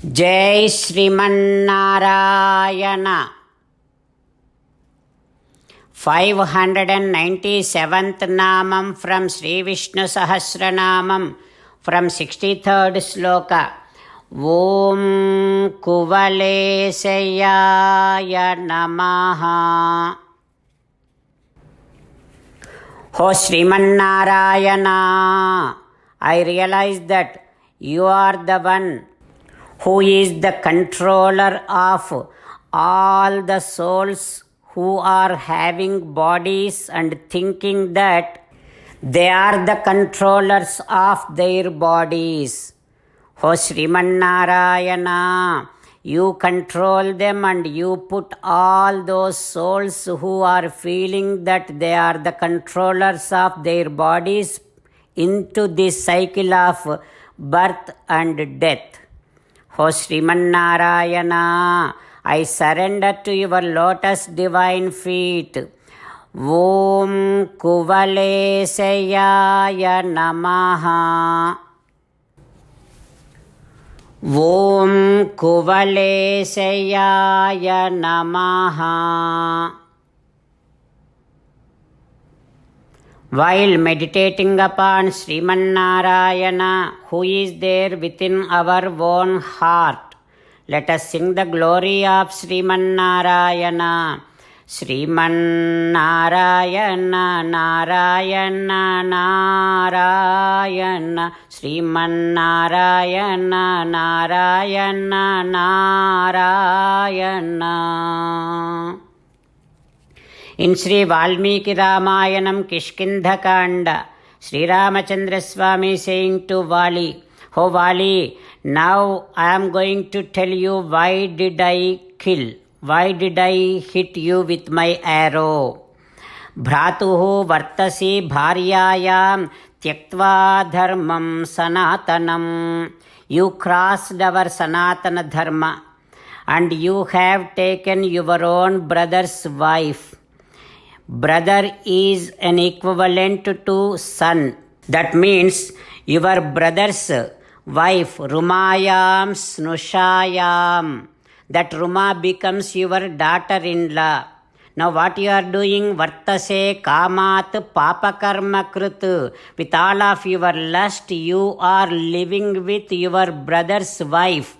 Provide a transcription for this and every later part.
जय श्रीमन्नारायण 597th नामं from Sri Vishnu Sahasranamam from 63rd sloka. Om Kuvalesayaya Namaha. Ho Srimannarayana, I realize that you are the one who is the controller of all the souls who are having bodies and thinking that they are the controllers of their bodies. O Srimannarayana, you control them and you put all those souls who are feeling that they are the controllers of their bodies into this cycle of birth and death. O Srimannarayana, I surrender to your lotus divine feet. Om Kuvalesayaya Namaha. Om Kuvalesayaya Namaha. While meditating upon Srimannarayana, who is there within our own heart, let us sing the glory of Srimannarayana. Srimannarayana, Narayana, Narayana, Srimannarayana, Narayana, Narayana. In Sri Valmiki Ramayanam Kishkindha Kanda, Sri Ramachandra Swami saying to Vali, "Oh Vali, now I am going to tell you why did I kill, why did I hit you with my arrow. Bhratuhu vartasi bharyayam tyaktva dharmam sanatanam." You crossed our Sanatana Dharma and you have taken your own brother's wife. Brother is an equivalent to son. That means your brother's wife, Rumayam Snushayam. That Ruma becomes your daughter-in-law. Now what you are doing? Vartase kamat papakarma krut. With all of your lust, you are living with your brother's wife.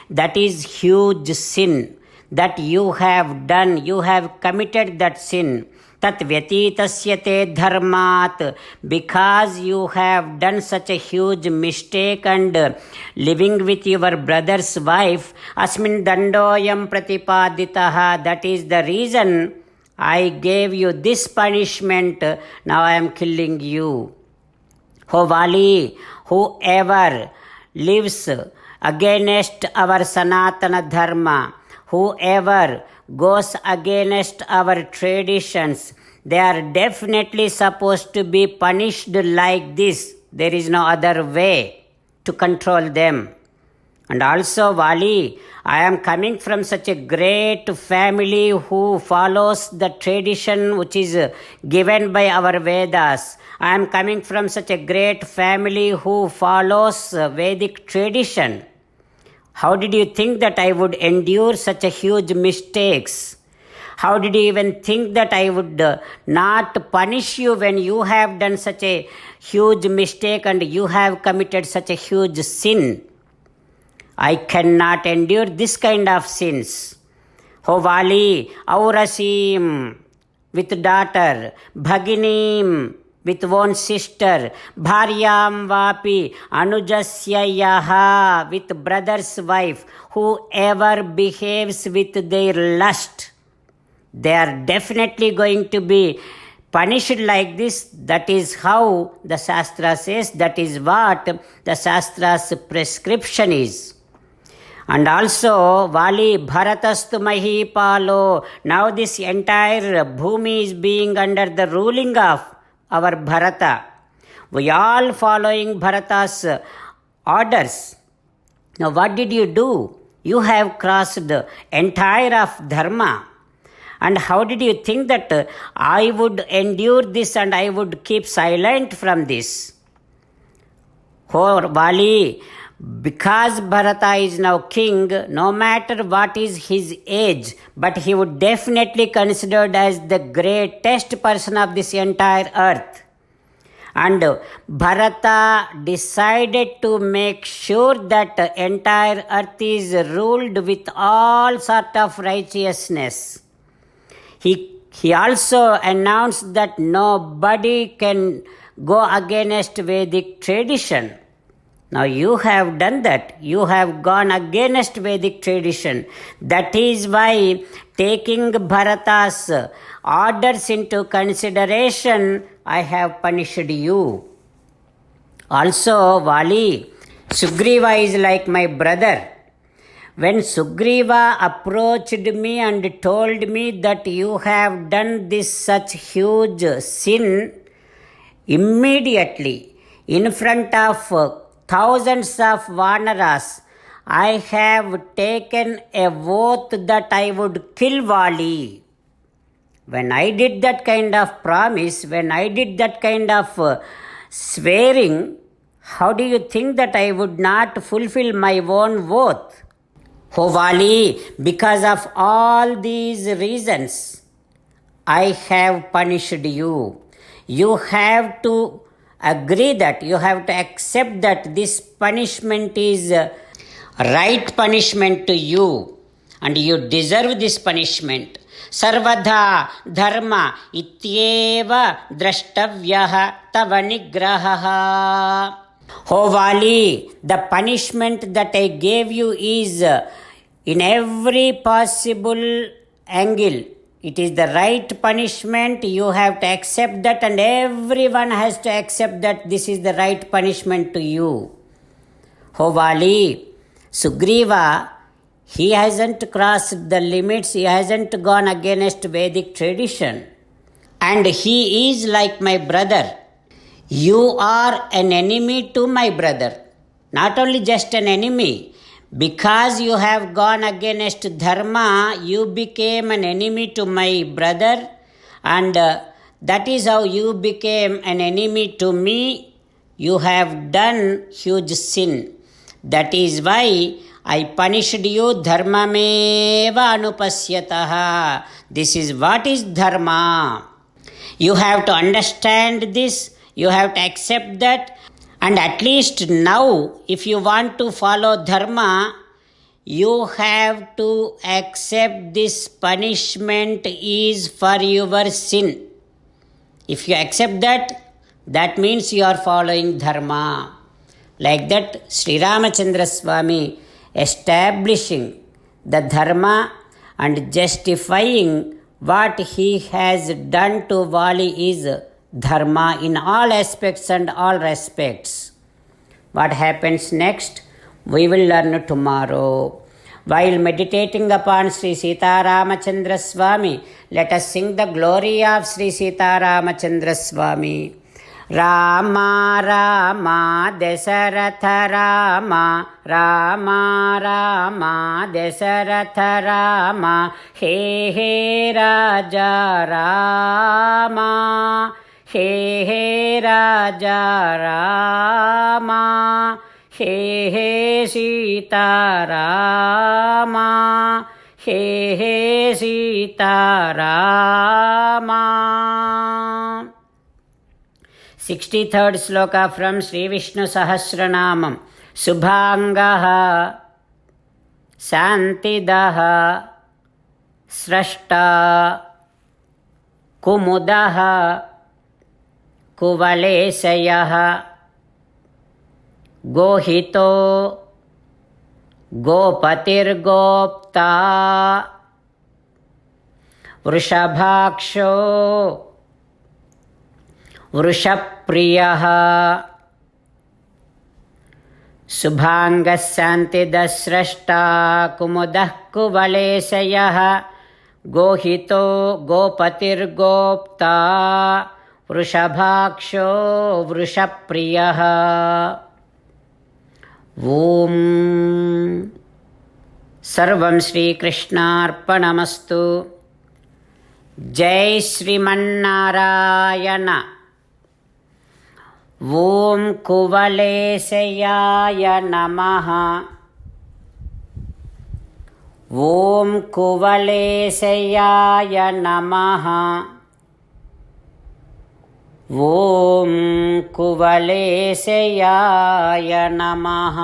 That is huge sin that you have done. You have committed that sin. Tat vyatitasya te dharmat. Because you have done such a huge mistake and living with your brother's wife, asmin dandoyam pratipaditaha. That is the reason I gave you this punishment. Now I am killing you. O Vali, whoever lives against our Sanatana Dharma, whoever goes against our traditions, they are definitely supposed to be punished like this. There is no other way to control them. And also, Vali, I am coming from such a great family who follows the tradition which is given by our Vedas. I am coming from such a great family who follows Vedic tradition. How did you think that I would endure such a huge mistakes? How did you even think that I would not punish you when you have done such a huge mistake and you have committed such a huge sin? I cannot endure this kind of sins. O Vali, Aurasim with daughter, Bhaginim with one sister, Bharyam Vapi, Anujasya Yaha with brother's wife, whoever behaves with their lust, they are definitely going to be punished like this. That is how the Shastra says, that is what the Shastra's prescription is. And also, Vali Bharatastu Mahipalo, now this entire Bhumi is being under the ruling of our Bharata. We all following Bharata's orders. Now what did you do? You have crossed the entire of Dharma. And how did you think that I would endure this and I would keep silent from this? Oh Vali, Because Bharata is now king, no matter what is his age, but he would definitely considered as the greatest person of this entire earth. And Bharata decided to make sure that the entire earth is ruled with all sort of righteousness. He also announced that nobody can go against Vedic tradition. Now you have done that. You have gone against Vedic tradition. That is why, taking Bharata's orders into consideration, I have punished you. Also, Vali, Sugriva is like my brother. When Sugriva approached me and told me that you have done this such huge sin, immediately in front of thousands of Vanaras, I have taken a oath that I would kill Vali. When I did that kind of promise, when I did that kind of swearing, how do you think that I would not fulfill my own oath? Oh Vali, because of all these reasons, I have punished you. You have to agree that, you have to accept that this punishment is right punishment to you, and you deserve this punishment. Sarvadha dharma ityeva drashtavyah tava nigrahaha. Oh Vali, the punishment that I gave you is in every possible angle. It is the right punishment. You have to accept that, and everyone has to accept that this is the right punishment to you. Oh Vali, Sugriva, he hasn't crossed the limits. He hasn't gone against Vedic tradition. And he is like my brother. You are an enemy to my brother. Not only just an enemy. Because you have gone against dharma, you became an enemy to my brother, and that is how you became an enemy to me. You have done huge sin. That is why I punished you. Dharmameva anupasyataha. This is what is dharma. You have to understand this. You have to accept that. And at least now, if you want to follow dharma, you have to accept this punishment is for your sin. If you accept that, that means you are following dharma. Like that, Sri Ramachandra Swami establishing the dharma and justifying what he has done to Vali is dharma in all aspects and all respects. What happens next? We will learn tomorrow. While meditating upon Sri Sita Ramachandra Swami, let us sing the glory of Sri Sita Ramachandra Swami. Rama Rama Dasaratha Rama Rama Rama Dasaratha Rama He He Raja Rama He He Raja Rama He He Sita Rama He He Sita Rama. 63rd sloka from Sri Vishnu Sahasranamam. Subhangaha Santidaha Srashta Kumudaha Kuvalesayah Gohito Gopatirgopta Vrishabhaksho Vrishapriyaha Subhangasantidasrashta Kumudah Kuvalesayah Gohito Gopatirgopta Vrishabhaksho Vrishapriyaha. Om Sarvam Shri Krishnarpanamastu. Jai Sriman Narayana. ఓం కువలేశయాయ నమః. ఓం కువలేశయాయ నమః. ఓం కువలేశయాయ నమః.